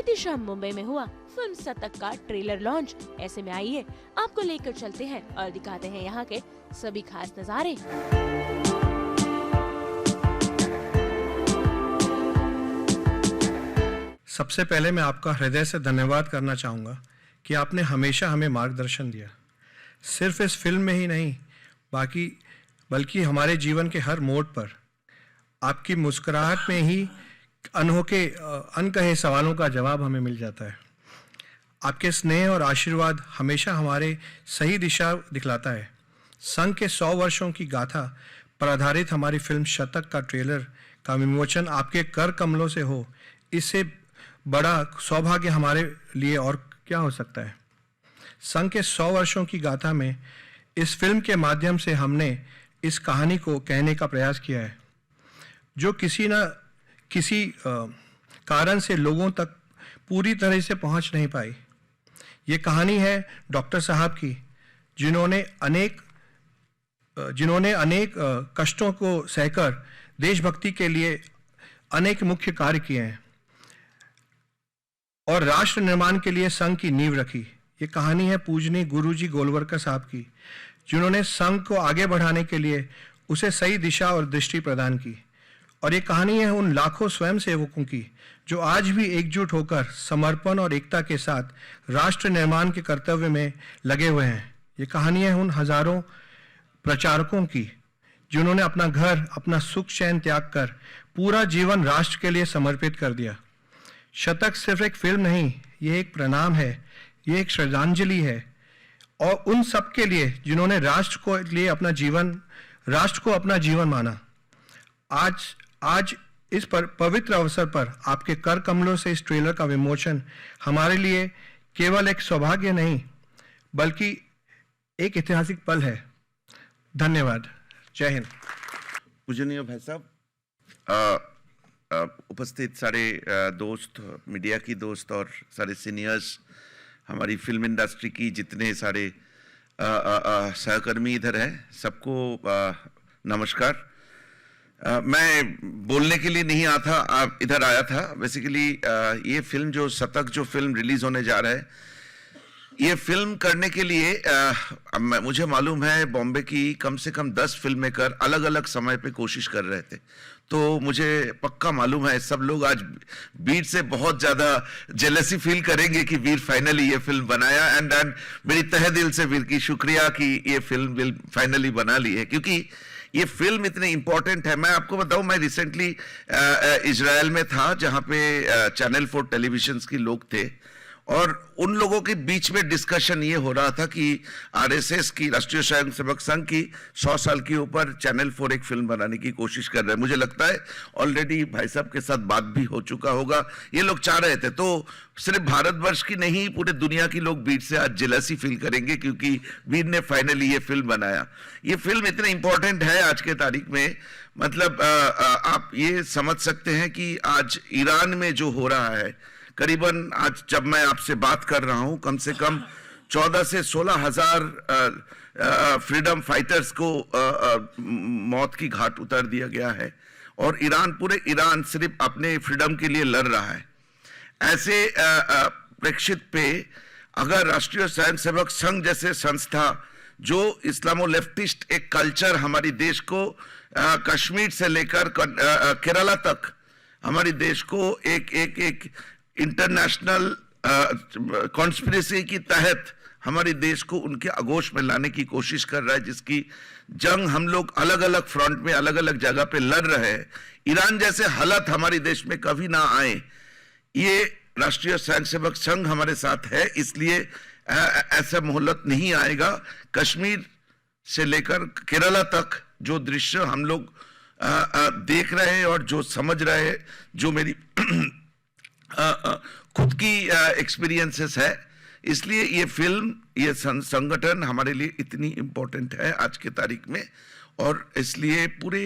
बीती शाम मुंबई में हुआ फिल्म शतक का ट्रेलर लॉन्च। ऐसे में आइए आपको लेकर चलते हैं और दिखाते हैं यहाँ के सभी खास नजारे। सबसे पहले मैं आपका हृदय से धन्यवाद करना चाहूँगा कि आपने हमेशा हमें मार्गदर्शन दिया, सिर्फ इस फिल्म में ही नहीं बल्कि हमारे जीवन के हर मोड़ पर। आपकी मुस्कुराहट में ही अनकहे सवालों का जवाब हमें मिल जाता है। आपके स्नेह और आशीर्वाद हमेशा हमारे सही दिशा दिखलाता है। संघ के 100 वर्षों की गाथा पर आधारित हमारी फिल्म शतक का ट्रेलर का विमोचन आपके कर कमलों से हो, इससे बड़ा सौभाग्य हमारे लिए और क्या हो सकता है। संघ के 100 वर्षों की गाथा में इस फिल्म के माध्यम से हमने इस कहानी को कहने का प्रयास किया है, जो किसी न किसी कारण से लोगों तक पूरी तरह से पहुंच नहीं पाई। ये कहानी है डॉक्टर साहब की, जिन्होंने अनेक कष्टों को सहकर देशभक्ति के लिए अनेक मुख्य कार्य किए हैं और राष्ट्र निर्माण के लिए संघ की नींव रखी। ये कहानी है पूजनीय गुरुजी गोलवलकर साहब की, जिन्होंने संघ को आगे बढ़ाने के लिए उसे सही दिशा और दृष्टि प्रदान की। और ये कहानी है उन लाखों स्वयंसेवकों की जो आज भी एकजुट होकर समर्पण और एकता के साथ राष्ट्र निर्माण के कर्तव्य में लगे हुए हैं। ये कहानी है उन हजारों प्रचारकों की जिन्होंने अपना घर, अपना सुख चैन त्याग कर पूरा जीवन राष्ट्र के लिए समर्पित कर दिया। शतक सिर्फ एक फिल्म नहीं, ये एक प्रणाम है, ये एक श्रद्धांजलि है और उन सब के लिए जिन्होंने राष्ट्र को अपना जीवन माना। आज इस पवित्र अवसर पर आपके कर कमलों से इस ट्रेलर का विमोचन हमारे लिए केवल एक सौभाग्य नहीं बल्कि एक ऐतिहासिक पल है। धन्यवाद। जय हिंद। पूजनीय भाई साहब, उपस्थित सारे दोस्त, मीडिया की दोस्त और सारे सीनियर्स, हमारी फिल्म इंडस्ट्री की जितने सारे सहकर्मी इधर हैं, सबको नमस्कार। मैं बोलने के लिए नहीं इधर आया था। बेसिकली ये फिल्म जो शतक जो फिल्म रिलीज होने जा रहा है, ये फिल्म करने के लिए मुझे मालूम है बॉम्बे की कम से कम 10 फिल्म मेकर अलग अलग समय पे कोशिश कर रहे थे। तो मुझे पक्का मालूम है सब लोग आज वीर से बहुत ज़्यादा जेलसी फील करेंगे कि वीर फाइनली ये फिल्म बनाया। एंड मेरी तहे दिल से वीर की शुक्रिया कि ये फिल्म फाइनली बना ली है, क्योंकि ये फिल्म इतनी इंपॉर्टेंट है। मैं आपको बताऊं, मैं रिसेंटली इजराइल में था जहां पे चैनल 4 टेलीविजन के लोग थे और उन लोगों के बीच में डिस्कशन ये हो रहा था कि आरएसएस की, राष्ट्रीय स्वयंसेवक संघ की 100 साल के ऊपर चैनल 4 एक फिल्म बनाने की कोशिश कर रहे हैं। मुझे लगता है ऑलरेडी भाई साहब के साथ बात भी हो चुका होगा। ये लोग चाह रहे थे, तो सिर्फ भारतवर्ष की नहीं पूरे दुनिया के लोग वीर से आज जेलसी फील करेंगे क्योंकि वीर ने फाइनली ये फिल्म बनाया। ये फिल्म इतनी इंपॉर्टेंट है आज के तारीख में, मतलब आप ये समझ सकते हैं कि आज ईरान में जो हो रहा है, करीबन आज जब मैं आपसे बात कर रहा हूं कम से कम 14 से 16 हजार फ्रीडम फाइटर्स को मौत की घाट उतार दिया गया है और पूरे ईरान सिर्फ अपने फ्रीडम के लिए लड़ रहा है। ऐसे प्रेक्षित पे अगर राष्ट्रीय स्वयंसेवक संघ जैसे संस्था जो इस्लामो लेफ्टिस्ट एक कल्चर हमारी देश को कश्मीर से लेकर केरला तक हमारी देश को एक इंटरनेशनल कॉन्स्पिरेसी की तहत हमारे देश को उनके आगोश में लाने की कोशिश कर रहा है, जिसकी जंग हम लोग अलग अलग फ्रंट में अलग अलग जगह पे लड़ रहे हैं। ईरान जैसे हालत हमारे देश में कभी ना आए, ये राष्ट्रीय स्वयंसेवक संघ हमारे साथ है, इसलिए ऐसा मोहलत नहीं आएगा। कश्मीर से लेकर केरला तक जो दृश्य हम लोग देख रहे हैं और जो समझ रहे हैं, जो मेरी खुद की एक्सपीरियंसेस है, इसलिए ये फिल्म, ये संगठन हमारे लिए इतनी इम्पोर्टेंट है आज के तारीख में। और इसलिए पूरे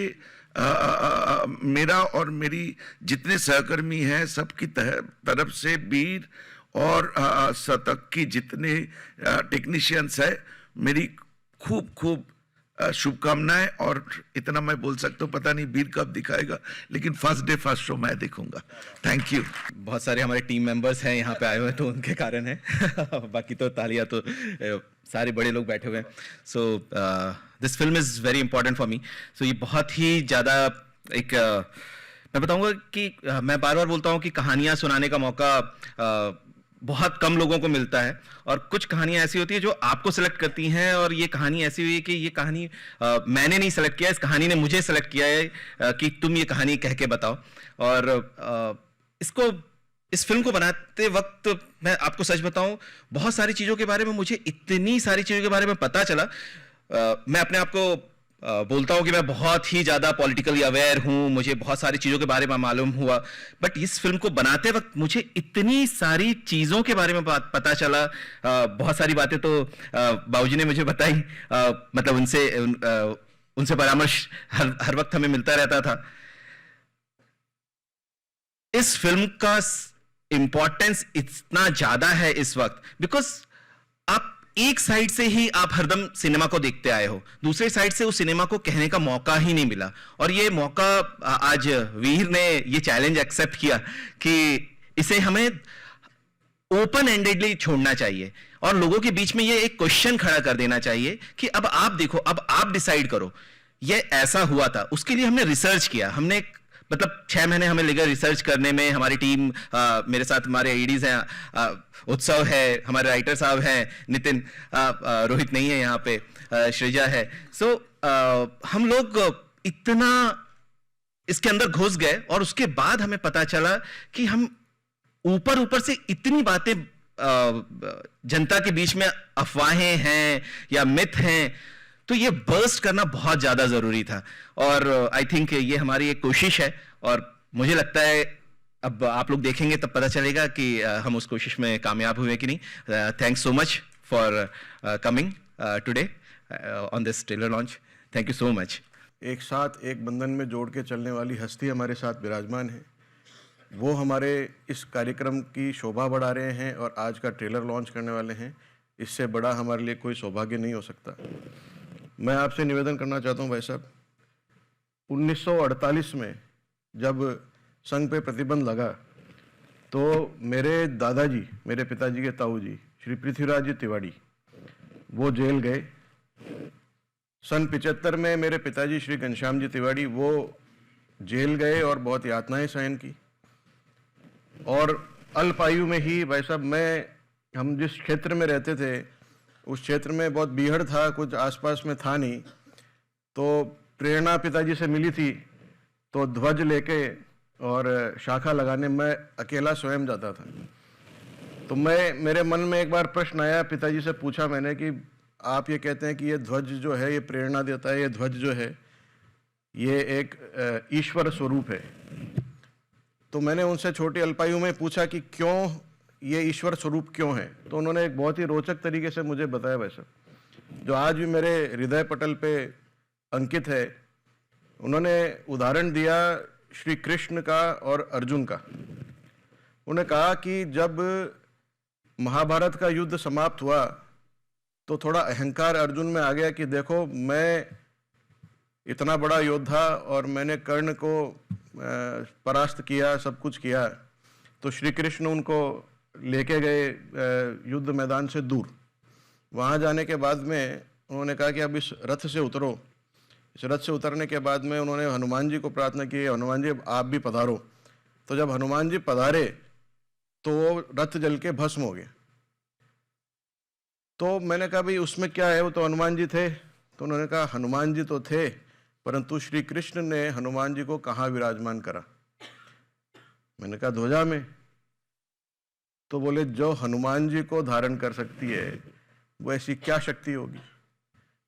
मेरा और मेरी जितने सहकर्मी हैं सबकी तरफ से वीर और शतक की जितने टेक्नीशियंस है, मेरी खूब शुभकामनाएं। और इतना मैं बोल सकता हूँ, पता नहीं वीर कब दिखाएगा, लेकिन फर्स्ट डे फर्स्ट शो मैं देखूंगा। Thank you. बहुत सारे हमारे टीम मेंबर्स हैं यहाँ पे आए हुए, तो उनके कारण है बाकी तो तालियां तो सारे बड़े लोग बैठे हुए हैं। So this film is very important for me. So ये बहुत ही ज़्यादा एक मैं बताऊंगा कि मैं बार बार बोलता हूँ कि कहानियाँ सुनाने का मौका बहुत कम लोगों को मिलता है, और कुछ कहानियां ऐसी होती है जो आपको सेलेक्ट करती हैं, और ये कहानी ऐसी हुई है कि ये कहानी मैंने नहीं सेलेक्ट किया, इस कहानी ने मुझे सेलेक्ट किया है कि तुम ये कहानी कह के बताओ। और इस फिल्म को बनाते वक्त मैं आपको सच बताऊं, बहुत सारी चीज़ों के बारे में मुझे इतनी सारी चीज़ों के बारे में पता चला। मैं अपने आप को बोलता हूँ कि मैं बहुत ही ज़्यादा पॉलिटिकली अवेयर हूँ, मुझे बहुत सारी चीज़ों के बारे में मालूम हुआ, बट इस फिल्म को बनाते वक्त मुझे इतनी सारी चीज़ों के बारे में पता चला। बहुत सारी बातें तो बाबूजी ने मुझे बताई, मतलब उनसे परामर्श हर वक्त हमें मिलता रहता था। इस फिल्म का इंपॉर्टेंस इतना ज़्यादा है इस वक्त, बिकॉज आप एक साइड से ही आप हरदम सिनेमा को देखते आए हो, दूसरे साइड से उस सिनेमा को कहने का मौका ही नहीं मिला। और ये मौका आज वीर ने ये चैलेंज एक्सेप्ट किया कि इसे हमें ओपन एंडेडली छोड़ना चाहिए, और लोगों के बीच में ये एक क्वेश्चन खड़ा कर देना चाहिए कि अब आप देखो, अब आप डिसाइड करो, ये ऐसा हुआ था। उसके लिए हमने रिसर्च किया, हमने मतलब 6 महीने हमें लगे रिसर्च करने में। हमारी टीम, मेरे साथ हमारे एडीज हैं, उत्सव है, हमारे राइटर साहब हैं, नितिन, रोहित नहीं है यहाँ पे, श्रेजा है। सो हम लोग इतना इसके अंदर घुस गए, और उसके बाद हमें पता चला कि हम ऊपर से इतनी बातें जनता के बीच में अफवाहें हैं या मिथ हैं, तो ये बर्स्ट करना बहुत ज़्यादा ज़रूरी था। और आई थिंक ये हमारी एक कोशिश है, और मुझे लगता है अब आप लोग देखेंगे तब पता चलेगा कि हम उस कोशिश में कामयाब हुए कि नहीं। Thanks so much for coming today on this trailer launch. Thank you so much. एक साथ एक बंधन में जोड़ के चलने वाली हस्ती हमारे साथ विराजमान है, वो हमारे इस कार्यक्रम की शोभा बढ़ा रहे हैं और आज का ट्रेलर लॉन्च करने वाले हैं। इससे बड़ा हमारे लिए कोई सौभाग्य नहीं हो सकता। मैं आपसे निवेदन करना चाहता हूं भाई साहब, 1948 में जब संघ पे प्रतिबंध लगा तो मेरे दादाजी, मेरे पिताजी के ताऊ जी श्री पृथ्वीराज जी तिवारी, वो जेल गए। सन 75 में मेरे पिताजी श्री घनश्याम जी तिवारी वो जेल गए और बहुत यातनाएं सहन की। और अल्प आयु में ही भाई साहब हम जिस क्षेत्र में रहते थे उस क्षेत्र में बहुत बीहड़ था, कुछ आसपास में था नहीं। तो प्रेरणा पिताजी से मिली थी, तो ध्वज लेके और शाखा लगाने मैं अकेला स्वयं जाता था। तो मेरे मन में एक बार प्रश्न आया, पिताजी से पूछा मैंने कि आप ये कहते हैं कि ये ध्वज जो है ये प्रेरणा देता है, ये ध्वज जो है ये एक ईश्वर स्वरूप है। तो मैंने उनसे छोटी अल्पायु में पूछा कि क्यों ये ईश्वर स्वरूप क्यों है। तो उन्होंने एक बहुत ही रोचक तरीके से मुझे बताया वैसा, जो आज भी मेरे हृदय पटल पे अंकित है। उन्होंने उदाहरण दिया श्री कृष्ण का और अर्जुन का। उन्होंने कहा कि जब महाभारत का युद्ध समाप्त हुआ तो थोड़ा अहंकार अर्जुन में आ गया कि देखो मैं इतना बड़ा योद्धा और मैंने कर्ण को परास्त किया, सब कुछ किया। तो श्री कृष्ण उनको लेके गए युद्ध मैदान से दूर। वहाँ जाने के बाद में उन्होंने कहा कि अब इस रथ से उतरो। इस रथ से उतरने के बाद में उन्होंने हनुमान जी को प्रार्थना की, हनुमान जी आप भी पधारो। तो जब हनुमान जी पधारे तो वो रथ जल के भस्म हो गया। तो मैंने कहा भाई उसमें क्या है, वो तो हनुमान जी थे। तो उन्होंने कहा हनुमान जी तो थे, परंतु श्री कृष्ण ने हनुमान जी को कहाँ विराजमान करा। मैंने कहा ध्वजा में। तो बोले जो हनुमान जी को धारण कर सकती है वो ऐसी क्या शक्ति होगी।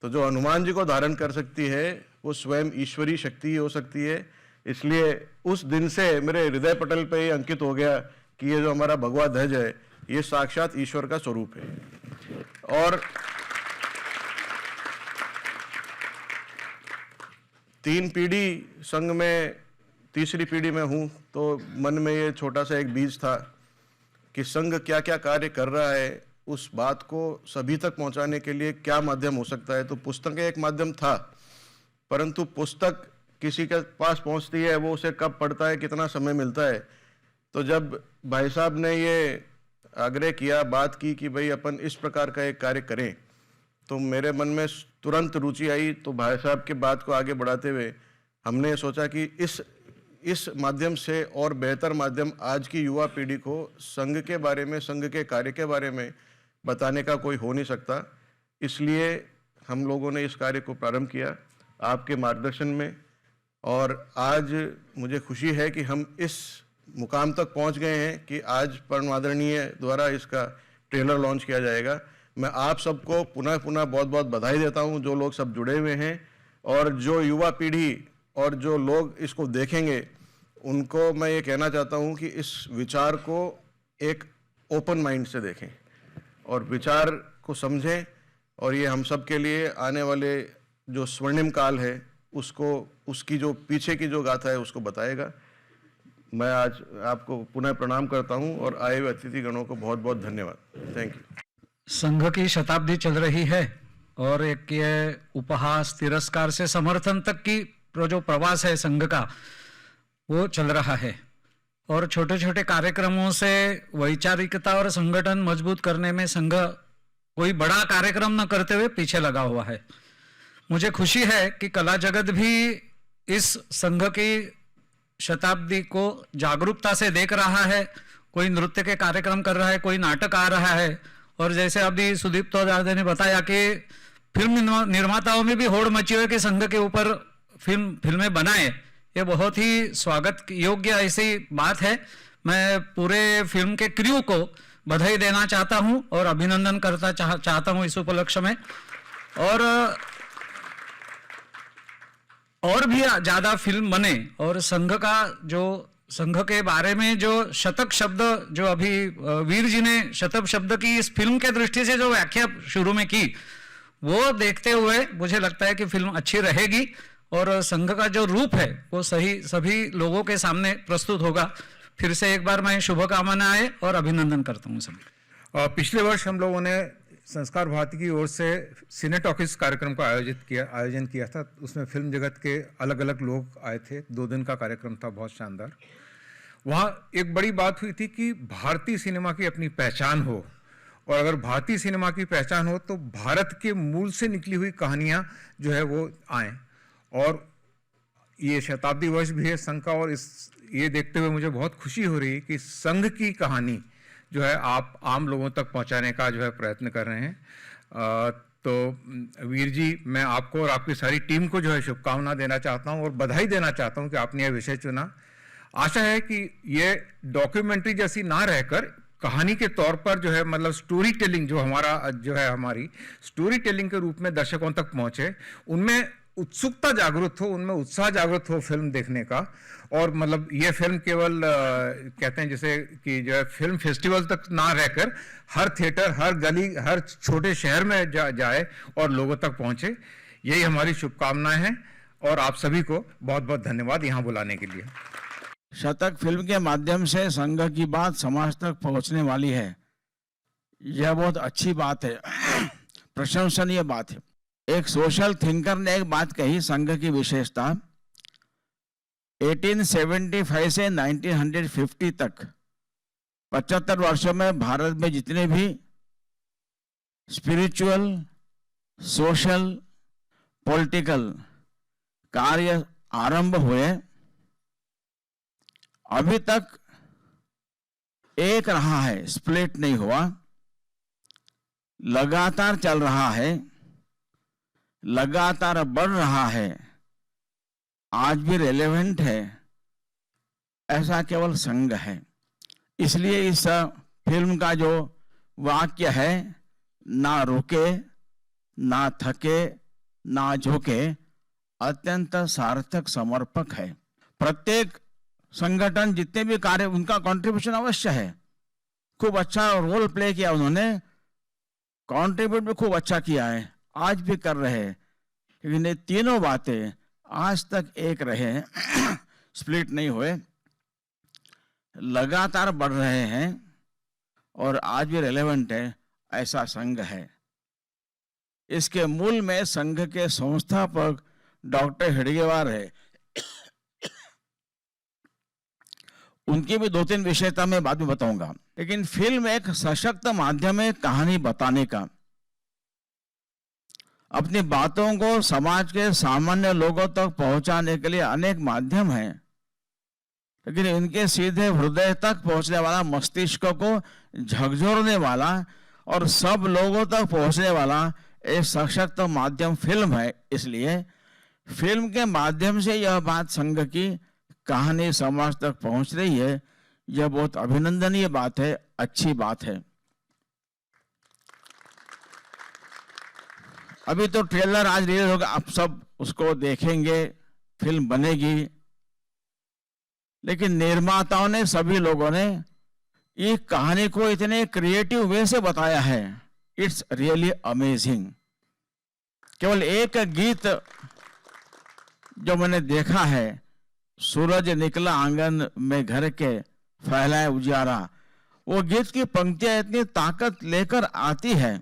तो जो हनुमान जी को धारण कर सकती है वो स्वयं ईश्वरी शक्ति हो सकती है। इसलिए उस दिन से मेरे हृदय पटल पे ये अंकित हो गया कि ये जो हमारा भगवा ध्वज है ये साक्षात ईश्वर का स्वरूप है। और 3 पीढ़ी संघ में, तीसरी पीढ़ी में हूँ, तो मन में ये छोटा सा एक बीज था कि संघ क्या क्या कार्य कर रहा है उस बात को सभी तक पहुंचाने के लिए क्या माध्यम हो सकता है, तो पुस्तक एक माध्यम था, परंतु पुस्तक किसी के पास पहुंचती है, वो उसे कब पढ़ता है, कितना समय मिलता है। तो जब भाई साहब ने ये आग्रह किया, बात की कि भाई अपन इस प्रकार का एक कार्य करें, तो मेरे मन में तुरंत रुचि आई। तो भाई साहब के बात को आगे बढ़ाते हुए हमने सोचा कि इस माध्यम से और बेहतर माध्यम आज की युवा पीढ़ी को संघ के बारे में, संघ के कार्य के बारे में बताने का कोई हो नहीं सकता। इसलिए हम लोगों ने इस कार्य को प्रारंभ किया आपके मार्गदर्शन में, और आज मुझे खुशी है कि हम इस मुकाम तक पहुंच गए हैं कि आज परम आदरणीय द्वारा इसका ट्रेलर लॉन्च किया जाएगा। मैं आप सबको पुनः बहुत बहुत बधाई देता हूं, जो लोग सब जुड़े हुए हैं, और जो युवा पीढ़ी और जो लोग इसको देखेंगे उनको मैं ये कहना चाहता हूं कि इस विचार को एक ओपन माइंड से देखें और विचार को समझें, और ये हम सब के लिए आने वाले जो स्वर्णिम काल है उसको, उसकी जो पीछे की जो गाथा है उसको बताएगा। मैं आज आपको पुनः प्रणाम करता हूं और आए हुए अतिथिगणों को बहुत बहुत धन्यवाद। Thank you. संघ की शताब्दी चल रही है और एक ये उपहास, तिरस्कार से समर्थन तक की जो प्रवास है संघ का, वो चल रहा है, और छोटे छोटे कार्यक्रमों से वैचारिकता और संगठन मजबूत करने में संघ कोई बड़ा कार्यक्रम न करते हुए पीछे लगा हुआ है। मुझे खुशी है कि कला जगत भी इस संघ की शताब्दी को जागरूकता से देख रहा है। कोई नृत्य के कार्यक्रम कर रहा है, कोई नाटक आ रहा है, और जैसे अभी सुदीप तोदारदे ने बताया कि फिल्म निर्माताओं में भी होड़ मची हुई कि संघ के ऊपर फिल्में बनाए। ये बहुत ही स्वागत योग्य ऐसी बात है। मैं पूरे फिल्म के क्रू को बधाई देना चाहता हूं और अभिनंदन करता चाहता हूं इस उपलक्ष्य में, और भी ज्यादा फिल्म बने, और संघ का जो संघ के बारे में जो शतक शब्द जो अभी वीर जी ने शतक शब्द की इस फिल्म के दृष्टि से जो व्याख्या शुरू में की, वो देखते हुए मुझे लगता है कि फिल्म अच्छी रहेगी और संघ का जो रूप है वो सही सभी लोगों के सामने प्रस्तुत होगा। फिर से एक बार मैं शुभकामनाएं और अभिनंदन करता हूं सभी। पिछले वर्ष हम लोगों ने संस्कार भारती की ओर से सिने टॉकीज कार्यक्रम का आयोजन किया था। उसमें फिल्म जगत के अलग अलग लोग आए थे। 2 दिन का कार्यक्रम था, बहुत शानदार। वहाँ एक बड़ी बात हुई थी कि भारतीय सिनेमा की अपनी पहचान हो, और अगर भारतीय सिनेमा की पहचान हो तो भारत के मूल से निकली हुई कहानियाँ जो है वो आएँ। और ये शताब्दी वर्ष भी है संघ का, और ये देखते हुए मुझे बहुत खुशी हो रही है कि संघ की कहानी जो है आप आम लोगों तक पहुंचाने का जो है प्रयत्न कर रहे हैं। तो वीर जी, मैं आपको और आपकी सारी टीम को जो है शुभकामना देना चाहता हूं और बधाई देना चाहता हूं कि आपने यह विषय चुना। आशा है कि ये डॉक्यूमेंट्री जैसी ना रहकर कहानी के तौर पर जो है, मतलब स्टोरी टेलिंग जो हमारी स्टोरी टेलिंग के रूप में दर्शकों तक पहुंचे, उनमें उत्सुकता जागृत हो, उनमें उत्साह जागृत हो फिल्म देखने का। और मतलब ये फिल्म केवल कहते हैं जैसे कि जो है फिल्म फेस्टिवल तक ना रहकर हर थिएटर, हर गली, हर छोटे शहर में जाए और लोगों तक पहुंचे। यही हमारी शुभकामनाएं हैं और आप सभी को बहुत बहुत धन्यवाद यहाँ बुलाने के लिए। शतक फिल्म के माध्यम से संघ की बात समाज तक पहुंचने वाली है, यह बहुत अच्छी बात है, प्रशंसनीय बात है। एक सोशल थिंकर ने एक बात कही, संघ की विशेषता 1875 से 1950 तक 75 वर्षों में भारत में जितने भी स्पिरिचुअल, सोशल, पॉलिटिकल कार्य आरंभ हुए, अभी तक एक रहा है, स्प्लिट नहीं हुआ, लगातार चल रहा है, लगातार बढ़ रहा है, आज भी रेलेवेंट है, ऐसा केवल संघ है। इसलिए इस फिल्म का जो वाक्य है, ना रुके, ना थके, ना झुके, अत्यंत सार्थक समर्पक है। प्रत्येक संगठन जितने भी कार्य, उनका कंट्रीब्यूशन अवश्य है। खूब अच्छा रोल प्ले किया उन्होंने, कंट्रीब्यूट भी खूब अच्छा किया है, आज भी कर रहे हैं। लेकिन ये तीनों बातें आज तक एक रहे, स्प्लिट नहीं हुए, लगातार बढ़ रहे हैं और आज भी रेलेवेंट है। ऐसा संघ है। इसके मूल में संघ के संस्थापक डॉक्टर हेडगेवार है। उनकी भी 2-3 विशेषता मैं बाद में बताऊंगा। लेकिन फिल्म एक सशक्त माध्यम है कहानी बताने का। अपनी बातों को समाज के सामान्य लोगों तक पहुंचाने के लिए अनेक माध्यम हैं, लेकिन इनके सीधे हृदय तक पहुंचने वाला, मस्तिष्क को झकझोरने वाला और सब लोगों तक पहुंचने वाला एक सशक्त माध्यम फिल्म है। इसलिए फिल्म के माध्यम से यह बात, संघ की कहानी समाज तक पहुंच रही है, यह बहुत अभिनंदनीय बात है, अच्छी बात है। अभी तो ट्रेलर आज रिलीज होगा, आप सब उसको देखेंगे, फिल्म बनेगी। लेकिन निर्माताओं ने, सभी लोगों ने ये कहानी को इतने क्रिएटिव वे से बताया है, इट्स रियली अमेजिंग। केवल एक गीत जो मैंने देखा है, सूरज निकला आंगन में घर के फैलाए उजारा, वो गीत की पंक्तियां इतनी ताकत लेकर आती है।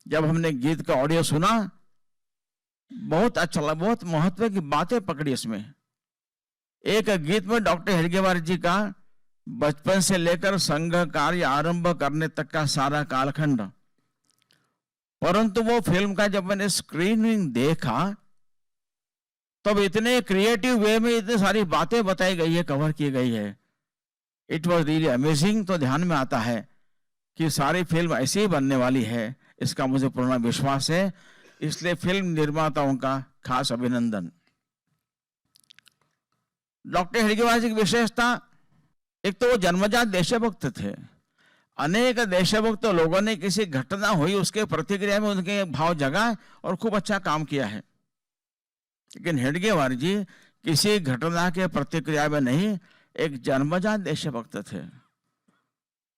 जब हमने गीत का ऑडियो सुना, बहुत अच्छा लगा, बहुत महत्व की बातें पकड़ी इसमें। एक गीत में डॉक्टर हेडगेवार जी का बचपन से लेकर संघ कार्य आरंभ करने तक का सारा कालखंड, परंतु वो फिल्म का जब मैंने स्क्रीनिंग देखा तब इतने क्रिएटिव वे में इतनी सारी बातें बताई गई है, कवर की गई है, इट वॉज रियली अमेजिंग। तो ध्यान में आता है कि सारी फिल्म ऐसी ही बनने वाली है, इसका मुझे पूर्ण विश्वास है। इसलिए फिल्म निर्माताओं का खास अभिनंदन। डॉक्टर हेडगेवार जी की विशेषता, एक तो वो जन्मजात देशभक्त थे। अनेक देशभक्त लोगों ने किसी घटना हुई उसके प्रतिक्रिया में उनके भाव जगा और खूब अच्छा काम किया है, लेकिन हेडगेवार जी किसी घटना के प्रतिक्रिया में नहीं, एक जन्मजात देशभक्त थे।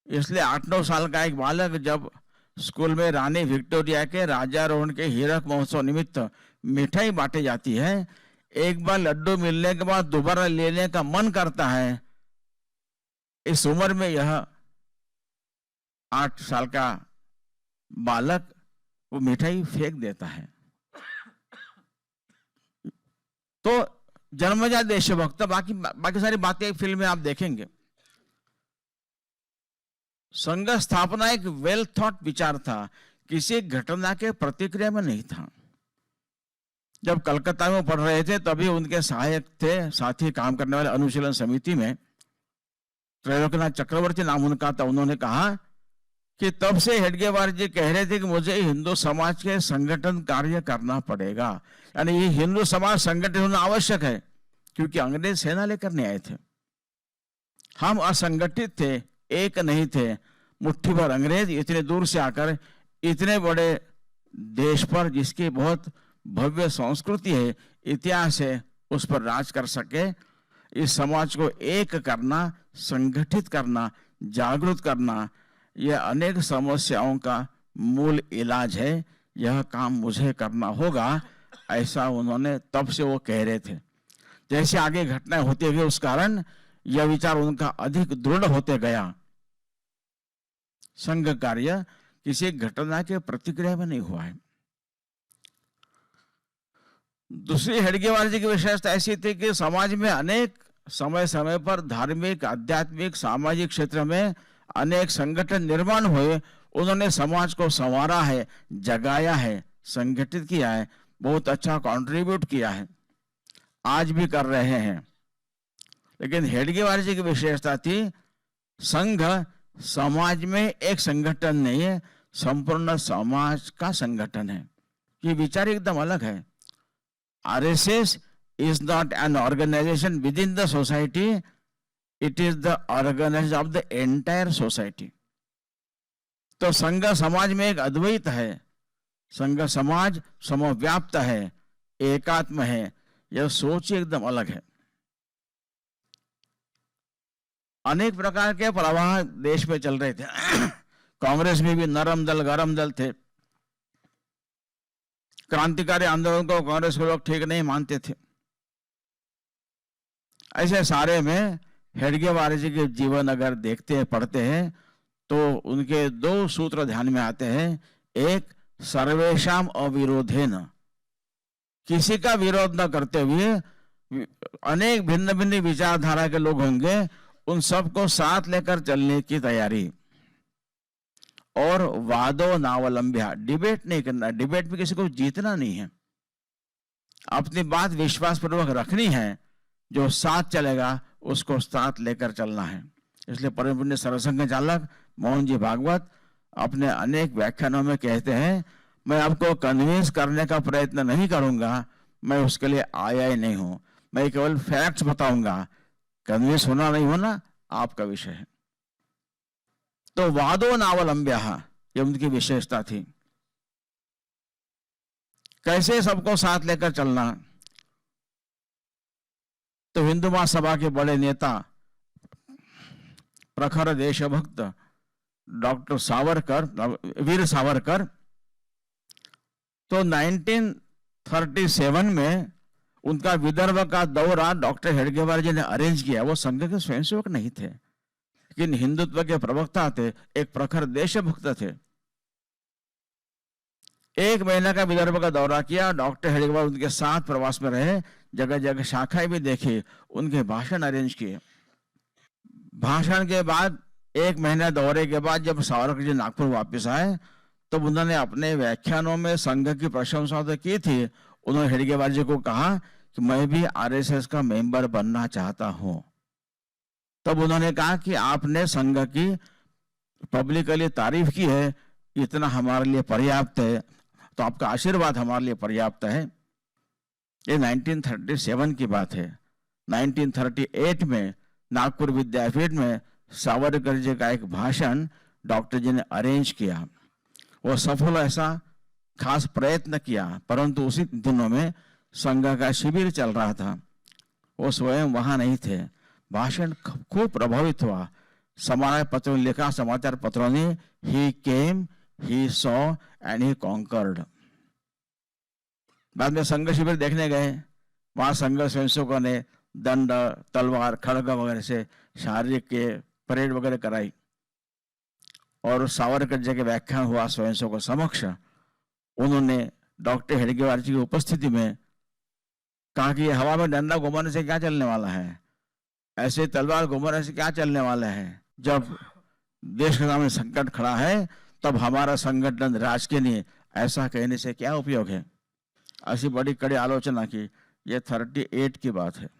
इसलिए 8-9 साल का एक बालक जब स्कूल में रानी विक्टोरिया के राजारोहण के हीरक महोत्सव निमित्त मिठाई बांटी जाती है, एक बार लड्डू मिलने के बाद दोबारा लेने का मन करता है। इस उम्र में यह 8 साल का बालक वो मिठाई फेंक देता है। तो जन्मजात देशभक्त। बाकी सारी बातें फिल्म में आप देखेंगे। संघ स्थापना एक वेल थॉट विचार था, किसी घटना के प्रतिक्रिया में नहीं था। जब कलकत्ता में पढ़ रहे थे तभी उनके सहायक थे, साथी काम करने वाले अनुशीलन समिति में त्रैलोक्यनाथ चक्रवर्ती नाम उनका था। उन्होंने कहा कि तब से हेडगेवार जी कह रहे थे कि मुझे हिंदू समाज के संगठन कार्य करना पड़ेगा, यानी ये हिंदू समाज संगठन होना आवश्यक है, क्योंकि अंग्रेज सेना लेकर नहीं आए थे। हम असंगठित थे, एक नहीं थे। मुट्ठी भर अंग्रेज इतने दूर से आकर इतने बड़े देश पर, जिसकी बहुत भव्य संस्कृति है, इतिहास है, उस पर राज कर सके। इस समाज को एक करना, संगठित करना, जागरूक करना, यह अनेक समस्याओं का मूल इलाज है। यह काम मुझे करना होगा, ऐसा उन्होंने तब से वो कह रहे थे। जैसे आगे घटनाएं होती गई, उस कारण यह विचार उनका अधिक दृढ़ होते गया। संघ कार्य किसी घटना के प्रतिक्रिया में नहीं हुआ है। दूसरी हेडगेवार जी की विशेषता ऐसी थी कि समाज में अनेक समय समय पर धार्मिक, आध्यात्मिक, सामाजिक क्षेत्र में अनेक संगठन निर्माण हुए। उन्होंने समाज को संवारा है, जगाया है, संगठित किया है, बहुत अच्छा कंट्रीब्यूट किया है, आज भी कर रहे हैं। लेकिन हेडगेवार जी की विशेषता थी, संघ समाज में एक संगठन नहीं है, संपूर्ण समाज का संगठन है। ये विचार एकदम अलग है। RSS is not an organization within the society, it is the organization of the entire society. तो संघ समाज में एक अद्वैत है, संघ समाज समव्याप्त है, एकात्म है। यह सोच एकदम अलग है। अनेक प्रकार के प्रवाह देश में चल रहे थे। कांग्रेस में भी नरम दल, गरम दल थे। क्रांतिकारी आंदोलन को कांग्रेस के लोग ठीक नहीं मानते थे। ऐसे सारे में हेडगेवार जी के जीवन अगर देखते हैं, पढ़ते हैं, तो उनके दो सूत्र ध्यान में आते हैं। एक, सर्वेशाम अविरोधेन, किसी का विरोध न करते हुए, अनेक भिन्न भिन्न विचारधारा के लोग होंगे, उन सबको साथ लेकर चलने की तैयारी। और वादो नावलंब्या, डिबेट नहीं करना, डिबेट में किसी को जीतना नहीं है, अपनी बात विश्वास पूर्वक रखनी है, जो साथ चलेगा उसको साथ लेकर चलना है। इसलिए परम पुण्य सरसंघ चालक मोहन जी भागवत अपने अनेक व्याख्यानों में कहते हैं, मैं आपको कन्विंस करने का प्रयत्न नहीं करूंगा, मैं उसके लिए आया ही नहीं हूं, मैं केवल फैक्ट्स बताऊंगा, कन्विंस होना नहीं होना आपका विषय है। तो वादो नावलंब्या, ये उनकी विशेषता थी। कैसे सबको साथ लेकर चलना? तो हिंदू महासभा के बड़े नेता, प्रखर देशभक्त डॉक्टर सावरकर, वीर सावरकर, तो 1937 में उनका विदर्भ का दौरा डॉक्टर हेडगेवार जी ने अरेंज किया। वो संघ के स्वयंसेवक नहीं थे, लेकिन हिंदुत्व के प्रवक्ता थे, एक प्रखर देशभक्त थे। 1 महीने का विदर्भ का दौरा किया। डॉक्टर हेडगेवार उनके साथ प्रवास में रहे, जगह जगह शाखाएं भी देखी, उनके भाषण अरेंज किए। भाषण के बाद 1 महीना दौरे के बाद जब सावरकर जी नागपुर वापस आए, तब उन्होंने अपने व्याख्यानों में संघ की प्रशंसा तो की थी। उन्होंने हेडगेवार जी को कहा कि मैं भी आरएसएस का मेंबर बनना चाहता हूं। तब उन्होंने कहा कि आपने संघ की पब्लिकली तारीफ की है, इतना हमारे लिए पर्याप्त है, तो आपका आशीर्वाद हमारे लिए पर्याप्त है। ये 1937 की बात है। 1938 में नागपुर विद्यापीठ में सावरकर जी का एक भाषण डॉक्टर जी ने अरेंज किया। वो सफल, ऐसा खास प्रयत्न किया, परंतु उसी दिनों में संघ का शिविर चल रहा था, वो स्वयं वहां नहीं थे। भाषण खूब प्रभावित हुआ। समाचार पत्रों ने लिखा, समाचार पत्रों ने, he came, he saw and he conquered. बाद में संघ शिविर देखने गए, वहां संघ स्वयंसेवकों ने दंड, तलवार, खड़ग वगैरह से शारीरिक के परेड वगैरह कराई, और सावरकर जी के व्याख्यान हुआ स्वयंसेवकों समक्ष। उन्होंने डॉक्टर हेडगेवार जी की उपस्थिति में कहा कि हवा में डंडा घुमाने से क्या चलने वाला है, ऐसे तलवार घुमाने से क्या चलने वाला है। जब देश के सामने संकट खड़ा है, तब हमारा संगठन राज के लिए, ऐसा कहने से क्या उपयोग है। ऐसी बड़ी कड़ी आलोचना की। ये 38 की बात है।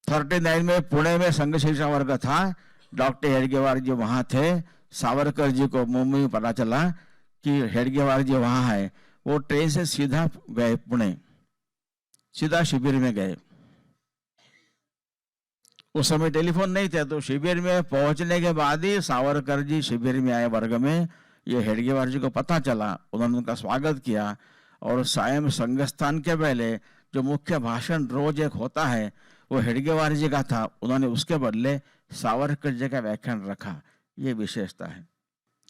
39 में पुणे में संघ शिक्षा वर्ग था, डॉक्टर हेडगेवार जी वहां थे। सावरकर जी को मुंबई में पता चला कि हेडगेवार जी वहां है। वो ट्रेन से सीधा गए पुणे, सीधा शिविर में गए। उस समय टेलीफोन नहीं थे, तो शिविर में पहुंचने के बाद ही सावरकर जी शिविर में आए वर्ग में। ये हेडगेवार जी को पता चला, उन्होंने उनका स्वागत किया, और सायं संघस्थान के पहले जो मुख्य भाषण रोज एक होता है, वो हेडगेवार जी का था। उन्होंने उसके बदले सावरकर जी का व्याख्यान रखा। ये विशेषता है।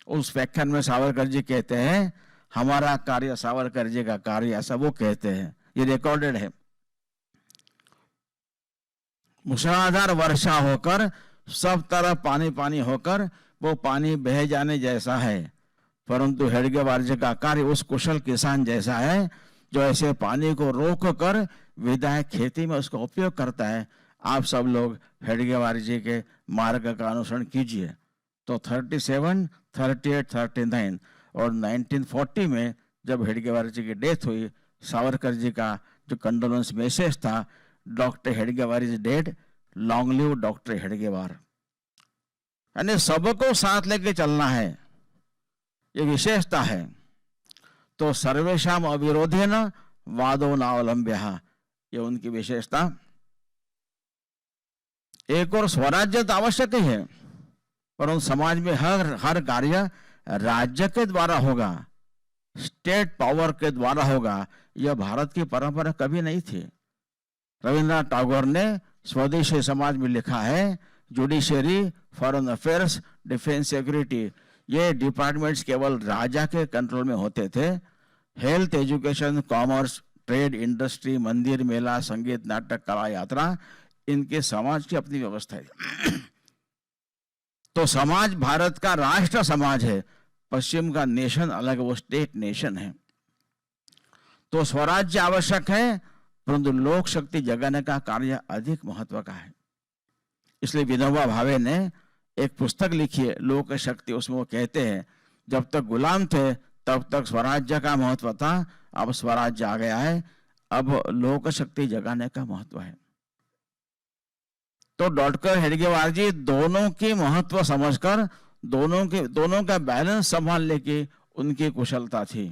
उस व्याख्यान में सावरकर जी कहते हैं, हमारा कार्य सावरकर जी का कार्य, ऐसा वो कहते हैं। ये रिकॉर्डेड है। मूसलाधार वर्षा होकर सब तरफ पानी पानी होकर वो पानी बह जाने जैसा है, परंतु हेडगेवार जी का कार्य उस कुशल किसान जैसा है जो ऐसे पानी को रोक कर विधायक खेती में उसका उपयोग करता है। आप सब लोग हेडगेवार जी के मार्ग का अनुसरण कीजिए। तो 37, 38, 39 और 1940 में जब हेडगेवार जी की डेथ हुई, सावरकर जी का जो कंडोलेंस मैसेज था, doctor Hedgewar is dead, long live doctor Hedgewar. यानी सबको साथ लेके चलना है, ये विशेषता है। तो सर्वेशाम अविरोधेन वादो नावलंब्यः, ये उनकी विशेषता। एक और स्वराज्य तो आवश्यक ही है, परंतु समाज में हर कार्य राज्य के द्वारा होगा, स्टेट पावर के द्वारा होगा। यह भारत की परंपरा कभी नहीं थी। रविन्द्रनाथ टैगोर ने स्वदेशी समाज में लिखा है, judiciary, foreign affairs, defence, security, ये डिपार्टमेंट्स केवल राजा के कंट्रोल में होते थे। Health, education, commerce, trade, industry, मंदिर, मेला, संगीत, नाटक, कला, यात्रा, इनके समाज की अपनी व्यवस्था है। तो समाज भारत का राष्ट्र समाज है, पश्चिम का नेशन अलग, वो स्टेट नेशन है। तो स्वराज्य आवश्यक है, परंतु लोक शक्ति जगाने का कार्य अधिक महत्व का है। इसलिए विनोबा भावे ने एक पुस्तक लिखी है, लोक शक्ति। उसमें वो कहते हैं जब तक गुलाम थे तब तक स्वराज्य का महत्व था, अब स्वराज्य आ गया है, अब लोक शक्ति जगाने का महत्व है। तो डॉक्टर हेडगेवार जी दोनों के महत्व समझकर दोनों का बैलेंस संभालने की उनकी कुशलता थी।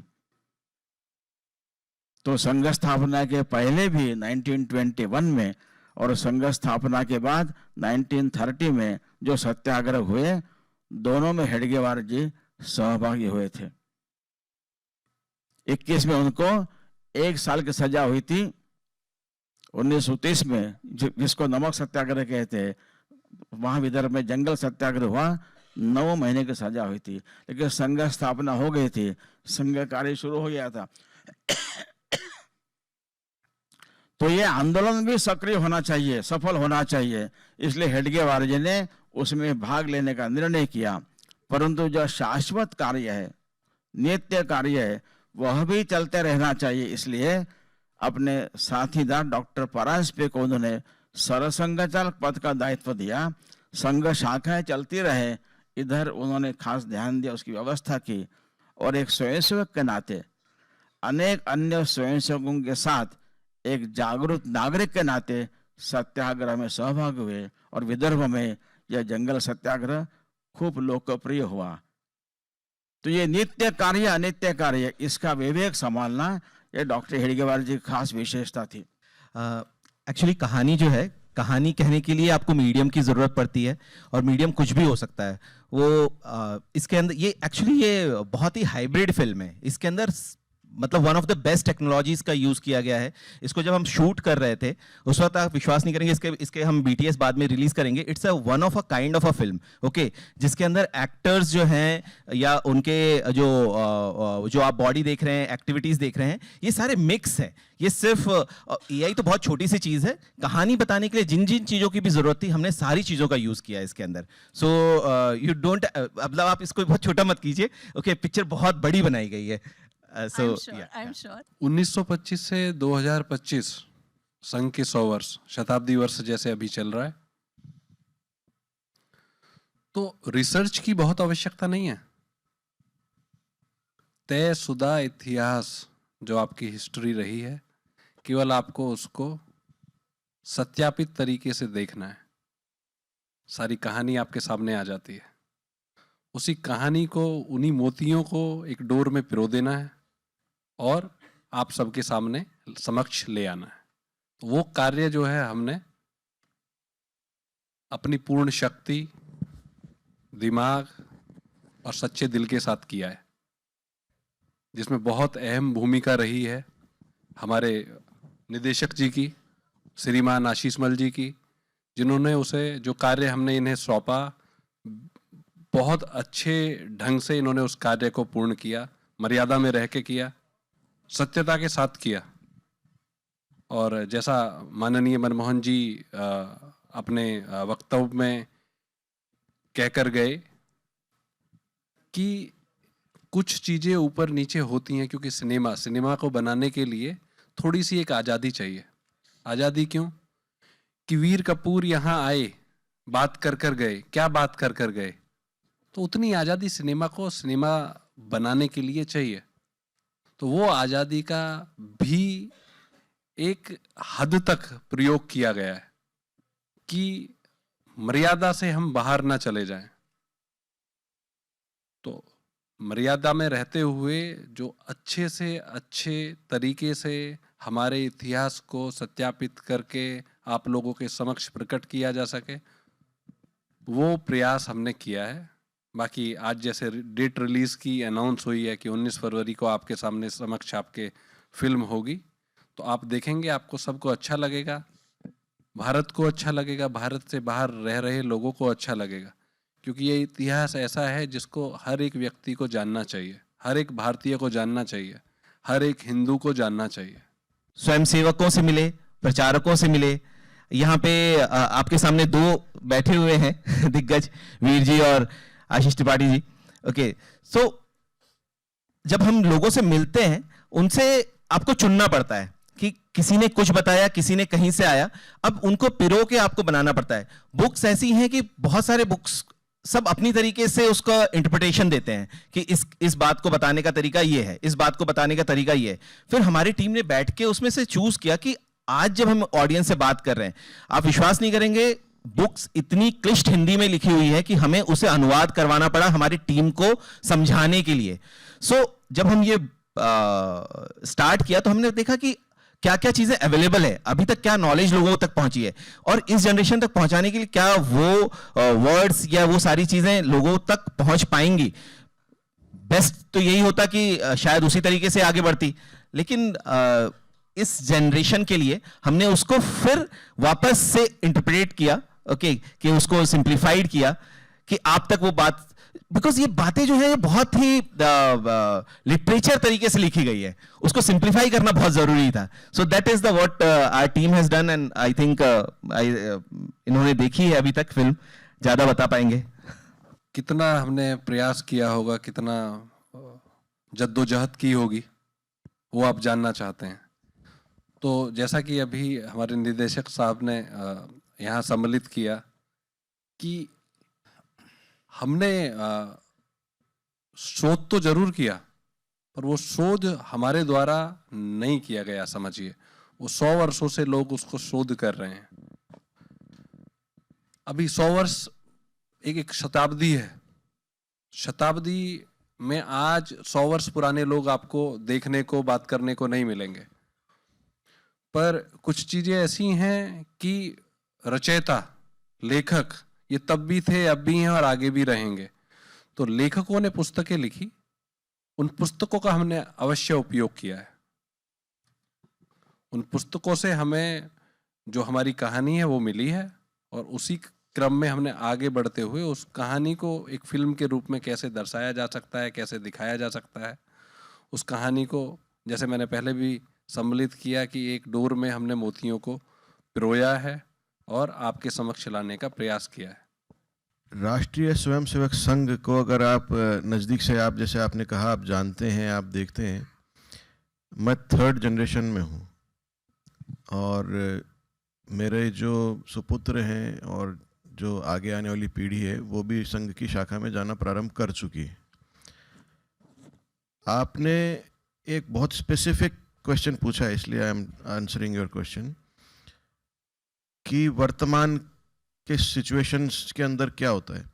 तो संघ स्थापना के पहले भी 1921 में और संघ स्थापना के बाद 1930 में जो सत्याग्रह हुए, दोनों में हेडगेवार जी सहभागी हुए थे। 21 में उनको 1 साल की सजा हुई थी। 1930 में जिसको नमक सत्याग्रह कहते हैं, वहां विदर्भ में जंगल सत्याग्रह हुआ, 9 महीने की सजा हुई थी। लेकिन संघ स्थापना हो गई थी, संघ कार्य शुरू हो गया था। तो ये आंदोलन भी सक्रिय होना चाहिए, सफल होना चाहिए। इसलिए हेडगेवार जी ने उसमें भाग लेने का निर्णय किया। परंतु जो शाश्वत कार्य है, नित्य कार्य है, वह भी चलते रहना चाहिए। इसलिए अपने साथीदार डॉक्टर परांजपे को उन्होंने सरसंघचालक पद का दायित्व दिया। संघ शाखाएं चलती रहे, इधर उन्होंने खास ध्यान दिया, उसकी व्यवस्था की। और एक स्वयंसेवक के नाते अनेक अन्य स्वयंसेवकों के साथ एक जागरूक नागरिक के नाते सत्याग्रह में सहभागी हुए और विदर्भ में यह जंगल सत्याग्रह खूब लोकप्रिय हुआ। तो ये नित्य कार्य अनित्य कार्य, इसका विवेक संभालना, ये डॉक्टर हेडगेवार जी की खास विशेषता थी। एक्चुअली कहानी जो है, कहानी कहने के लिए आपको मीडियम की ज़रूरत पड़ती है, और मीडियम कुछ भी हो सकता है। वो इसके अंदर ये एक्चुअली ये बहुत ही हाइब्रिड फिल्म है। इसके अंदर मतलब one of the best technologies का यूज़ किया गया है। इसको जब हम शूट कर रहे थे उस वक्त आप विश्वास नहीं करेंगे, इसके हम BTS बाद में रिलीज करेंगे। It's a one of a kind of a film, okay, जिसके अंदर एक्टर्स जो हैं या उनके जो आप बॉडी देख रहे हैं, एक्टिविटीज़ देख रहे हैं, ये सारे मिक्स हैं। ये सिर्फ AI तो बहुत छोटी सी चीज़ है, कहानी बताने के लिए जिन जिन चीज़ों की भी ज़रूरत थी हमने सारी चीज़ों का यूज़ किया है इसके अंदर। सो यू डोंट, मतलब आप इसको बहुत छोटा मत कीजिए, ओके, पिक्चर बहुत बड़ी बनाई गई है। I'm sure. 1925 से 2025 संघ के 100 वर्ष, शताब्दी वर्ष जैसे अभी चल रहा है, तो रिसर्च की बहुत आवश्यकता नहीं है। तयशुदा इतिहास जो आपकी हिस्ट्री रही है, केवल आपको उसको सत्यापित तरीके से देखना है। सारी कहानी आपके सामने आ जाती है। उसी कहानी को, उन्हीं मोतियों को एक डोर में पिरो देना है और आप सबके सामने समक्ष ले आना है। तो वो कार्य जो है हमने अपनी पूर्ण शक्ति, दिमाग और सच्चे दिल के साथ किया है, जिसमें बहुत अहम भूमिका रही है हमारे निदेशक जी की, श्रीमान आशीष मल जी की, जिन्होंने उसे जो कार्य हमने इन्हें सौंपा, बहुत अच्छे ढंग से इन्होंने उस कार्य को पूर्ण किया, मर्यादा में रह के किया, सत्यता के साथ किया। और जैसा माननीय मनमोहन जी अपने वक्तव्य में कहकर गए कि कुछ चीज़ें ऊपर नीचे होती हैं, क्योंकि सिनेमा को बनाने के लिए थोड़ी सी एक आज़ादी चाहिए। आज़ादी क्यों? कि वीर कपूर यहाँ आए, बात कर गए। क्या बात कर गए? तो उतनी आज़ादी सिनेमा को सिनेमा बनाने के लिए चाहिए। तो वो आज़ादी का भी एक हद तक प्रयोग किया गया है कि मर्यादा से हम बाहर ना चले जाएं। तो मर्यादा में रहते हुए जो अच्छे से अच्छे तरीके से हमारे इतिहास को सत्यापित करके आप लोगों के समक्ष प्रकट किया जा सके, वो प्रयास हमने किया है। बाकी आज जैसे डेट रिलीज़ की अनाउंस हुई है कि 19 फरवरी को आपके सामने समक्ष आपके फिल्म होगी, तो आप देखेंगे, आपको सबको अच्छा लगेगा, भारत को अच्छा लगेगा, भारत से बाहर रह रहे लोगों को अच्छा लगेगा, क्योंकि ये इतिहास ऐसा है जिसको हर एक व्यक्ति को जानना चाहिए, हर एक भारतीय को जानना चाहिए, हर एक हिंदू को जानना चाहिए। स्वयंसेवकों से मिले, प्रचारकों से मिले, यहाँ पे आपके सामने दो बैठे हुए हैं दिग्गज, वीर जी और आशीष त्रिपाठी जी। ओके, सो जब हम लोगों से मिलते हैं, उनसे आपको चुनना पड़ता है कि किसी ने कुछ बताया, किसी ने कहीं से आया, अब उनको पिरो के आपको बनाना पड़ता है। बुक्स ऐसी हैं कि बहुत सारे बुक्स सब अपनी तरीके से उसका इंटरप्रिटेशन देते हैं कि इस बात को बताने का तरीका ये है, इस बात को बताने का तरीका ये है। फिर हमारी टीम ने बैठ के उसमें से चूज किया कि आज जब हम ऑडियंस से बात कर रहे हैं, आप विश्वास नहीं करेंगे, बुक्स इतनी क्लिष्ट हिंदी में लिखी हुई है कि हमें उसे अनुवाद करवाना पड़ा हमारी टीम को समझाने के लिए। सो जब हम ये स्टार्ट किया तो हमने देखा कि क्या क्या चीजें अवेलेबल है, अभी तक क्या नॉलेज लोगों तक पहुंची है, और इस जनरेशन तक पहुंचाने के लिए क्या वो वर्ड्स या वो सारी चीजें लोगों तक पहुंच पाएंगी। बेस्ट तो यही होता कि शायद उसी तरीके से आगे बढ़ती, लेकिन इस जनरेशन के लिए हमने उसको फिर वापस से इंटरप्रेट किया, ओके, कि उसको सिंप्लीफाइड किया कि आप तक वो बात, बिकॉज ये बातें जो है ये बहुत ही लिटरेचर तरीके से लिखी गई है, उसको सिंप्लीफाई करना बहुत जरूरी था। So that is the what our team has done, and I think इन्होंने देखी है अभी तक फिल्म, ज्यादा बता पाएंगे। कितना हमने प्रयास किया होगा, कितना जद्दोजहद की होगी, वो आप जानना चाहते हैं। तो जैसा कि अभी हमारे निर्देशक साहब ने यहाँ सम्मिलित किया कि हमने शोध तो जरूर किया, पर वो शोध हमारे द्वारा नहीं किया गया, समझिए वो 100 वर्षों से लोग उसको शोध कर रहे हैं। अभी 100 वर्ष एक शताब्दी है, शताब्दी में आज 100 वर्ष पुराने लोग आपको देखने को, बात करने को नहीं मिलेंगे, पर कुछ चीजें ऐसी हैं कि रचयिता, लेखक ये तब भी थे, अब भी हैं और आगे भी रहेंगे। तो लेखकों ने पुस्तकें लिखी, उन पुस्तकों का हमने अवश्य उपयोग किया है। उन पुस्तकों से हमें जो हमारी कहानी है वो मिली है, और उसी क्रम में हमने आगे बढ़ते हुए उस कहानी को एक फिल्म के रूप में कैसे दर्शाया जा सकता है, कैसे दिखाया जा सकता है, उस कहानी को, जैसे मैंने पहले भी सम्मिलित किया कि एक डोर में हमने मोतियों को पिरोया है और आपके समक्ष लाने का प्रयास किया है। राष्ट्रीय स्वयंसेवक संघ को अगर आप नज़दीक से, आप जैसे आपने कहा, आप जानते हैं, आप देखते हैं, मैं 3rd जनरेशन में हूँ, और मेरे जो सुपुत्र हैं और जो आगे आने वाली पीढ़ी है वो भी संघ की शाखा में जाना प्रारंभ कर चुकी है। आपने एक बहुत स्पेसिफिक क्वेश्चन पूछा है, इसलिए I am answering your question, कि वर्तमान के सिचुएशंस के अंदर क्या होता है।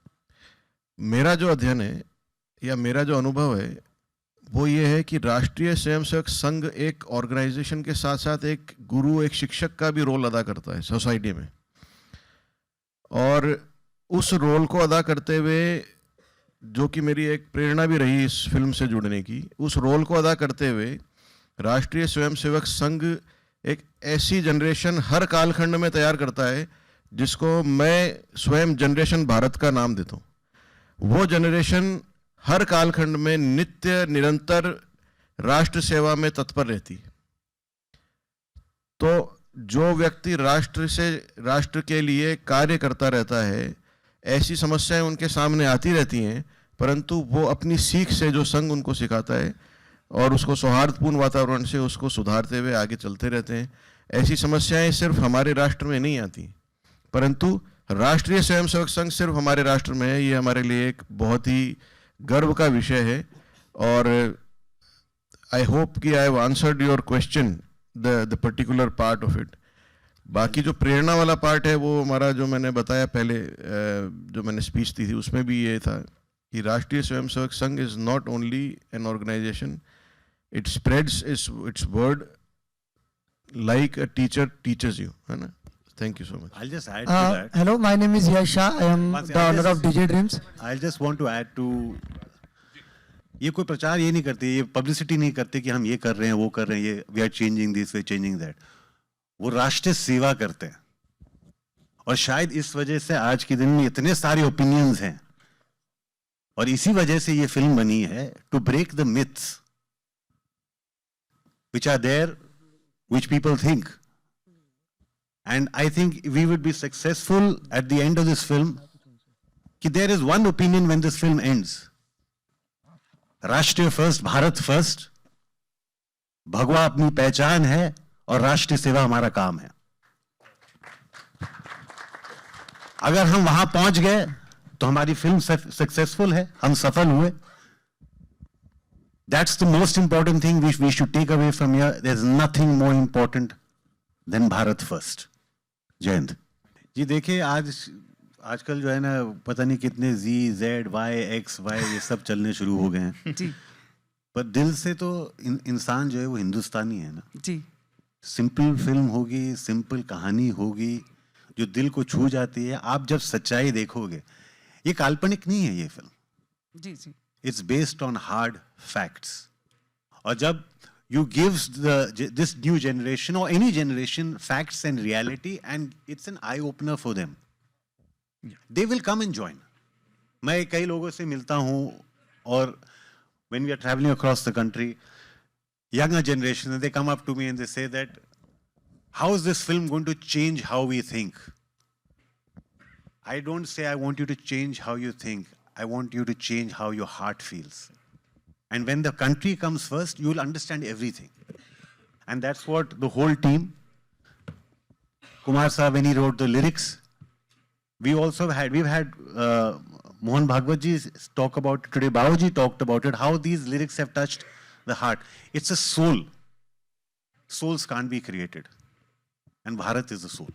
मेरा जो अध्ययन है या मेरा जो अनुभव है वो ये है कि राष्ट्रीय स्वयंसेवक संघ एक ऑर्गेनाइजेशन के साथ साथ एक गुरु, एक शिक्षक का भी रोल अदा करता है सोसाइटी में, और उस रोल को अदा करते हुए, जो कि मेरी एक प्रेरणा भी रही इस फिल्म से जुड़ने की, उस रोल को अदा करते हुए राष्ट्रीय स्वयंसेवक संघ एक ऐसी जनरेशन हर कालखंड में तैयार करता है जिसको मैं स्वयं जनरेशन भारत का नाम देता हूँ। वो जनरेशन हर कालखंड में नित्य निरंतर राष्ट्र सेवा में तत्पर रहती है। तो जो व्यक्ति राष्ट्र के लिए कार्य करता रहता है, ऐसी समस्याएं उनके सामने आती रहती हैं, परंतु वो अपनी सीख से जो संघ उनको सिखाता है और उसको सौहार्दपूर्ण वातावरण से उसको सुधारते हुए आगे चलते रहते हैं। ऐसी समस्याएं सिर्फ हमारे राष्ट्र में नहीं आती, परंतु राष्ट्रीय स्वयंसेवक संघ सिर्फ हमारे राष्ट्र में है। ये हमारे लिए एक बहुत ही गर्व का विषय है, और आई होप कि I have answered your question, the particular part of it. बाकी जो प्रेरणा वाला पार्ट है वो हमारा, जो मैंने बताया पहले, जो मैंने स्पीच दी थी, उसमें भी ये था कि Rashtriya Swayamsevak Sangh is not only an organization, it spreads its word like a teacher teaches you, है ना? Thank you so much. I'll just add to that. Hello, my name is Yash Shah. I am the owner of DJ Dreams. I'll just want to add to, ये कोई प्रचार ये नहीं करते, ये publicity नहीं करते कि हम ये कर रहे हैं, वो कर रहे हैं, ये we are changing this, we are changing that. वो राष्ट्रीय सेवा करते हैं, और शायद इस वजह से आज के दिन में इतने सारे ओपिनियंस हैं, और इसी वजह से ये फिल्म बनी है, to break the myths which are there, which people think, And I think we would be successful at the end of this film. Ki there is one opinion when this film ends. राष्ट्रीय first, Bharat first, भगवा अपनी पहचान है और राष्ट्रीय सेवा हमारा काम है. अगर हम वहां पहुंच गए तो हमारी फिल्म सक्सेसफुल है, हम सफल हुए. That's the most important thing which we should take away from here. There's nothing more important than Bharat first. जय हिंद. जी देखिए, आजकल जो है ना, पता नहीं कितने Z, X, Y ये सब चलने शुरू हो गए हैं जी. पर दिल से तो इंसान जो है वो हिंदुस्तानी है ना जी. सिंपल फिल्म होगी, सिंपल कहानी होगी जो दिल को छू जाती है. आप जब सच्चाई देखोगे, ये काल्पनिक नहीं है ये फिल्म जी जी. It's based on hard facts. और जब you gives this new generation or any generation facts and reality, and it's an eye opener for them. They will come and join. मैं कई लोगों से मिलता हूँ, और when we are traveling across the country, younger generation, they come up to me and they say that, how is this film going to change how we think? I don't say I want you to change how you think. I want you to change how your heart feels. And when the country comes first, you will understand everything. And that's what the whole team, Kumar Saab, when he wrote the lyrics, we've had Mohan Bhagwat ji talk about it today. Babuji talked about it, how these lyrics have touched the heart. It's a soul. Souls can't be created. And Bharat is the soul.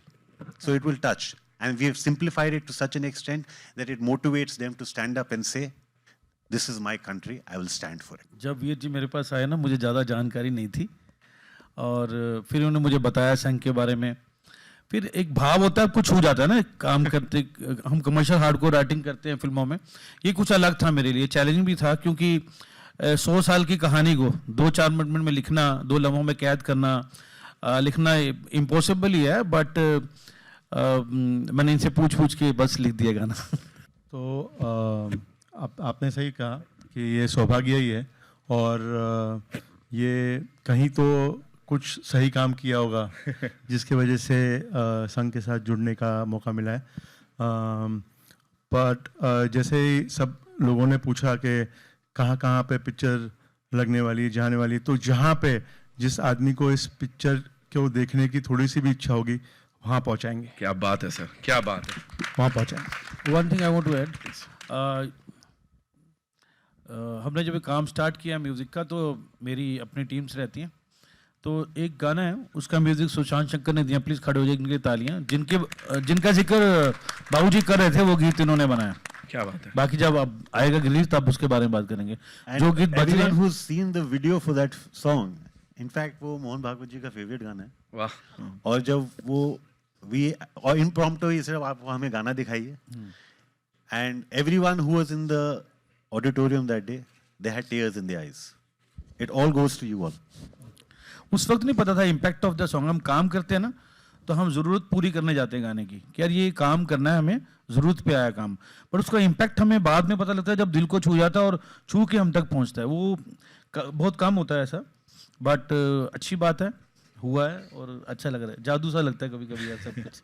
So it will touch. And we have simplified it to such an extent that it motivates them to stand up and say, this is my country, I will stand for it. जब वीर जी मेरे पास आए ना, मुझे ज़्यादा जानकारी नहीं थी, और फिर उन्होंने मुझे बताया संघ के बारे में. फिर एक भाव होता है, कुछ हो जाता है ना काम करते. हम कमर्शियल हार्डकोर राइटिंग करते हैं फिल्मों में. ये कुछ अलग था मेरे लिए, चैलेंजिंग भी था, क्योंकि 100 साल की कहानी को 2-4 मिनट में लिखना, 2 लम्हों में कैद करना, लिखना इम्पॉसिबल ही है. बट मैंने इनसे पूछ के बस लिख दिया गाना. तो आपने सही कहा कि ये सौभाग्य ही है, और ये कहीं तो कुछ सही काम किया होगा जिसकी वजह से संघ के साथ जुड़ने का मौका मिला है. बट जैसे ही सब लोगों ने पूछा कि कहाँ पे पिक्चर लगने वाली, जाने वाली, तो जहाँ पे जिस आदमी को इस पिक्चर को देखने की थोड़ी सी भी इच्छा होगी, वहाँ पहुँचाएंगे. क्या बात है सर, क्या बात है, वहाँ पहुँचाएंगे. One thing I want to add, हमने जब काम स्टार्ट किया म्यूज़िक का, तो मेरी अपनी टीम्स रहती हैं. तो एक गाना है, उसका म्यूज़िक सुशांत शंकर ने दिया. प्लीज़ खड़े हो जाइए, इनकी तालियां. जिनका जिक्र बाबूजी कर रहे थे, वो गीत इन्होंने बनाया. क्या बात है. बाकी जब अब आएगा रिलीज, तब उसके बारे में बात करेंगे. जो गीत everyone who's seen the video for that song, in fact वो मोहन भागवत जी का फेवरेट गाना है. वाह. और जब वो और impromptu ही सिर्फ आप हमें गाना दिखाइए, and everyone who was in the auditorium that day, they had tears in their eyes. It all goes to you all. उस वक्त नहीं पता था इम्पैक्ट ऑफ द सॉन्ग. हम काम करते हैं ना, तो हम ज़रूरत पूरी करने जाते हैं गाने की, कि यार ये काम करना है, हमें ज़रूरत पे आया काम. पर उसका इम्पैक्ट हमें बाद में पता लगता है, जब दिल को छू जाता है और छू के हम तक पहुंचता है. वो बहुत कम होता है ऐसा. बट अच्छी बात है, हुआ है और अच्छा लग रहा है. जादू सा लगता है कभी कभी यार सब कुछ.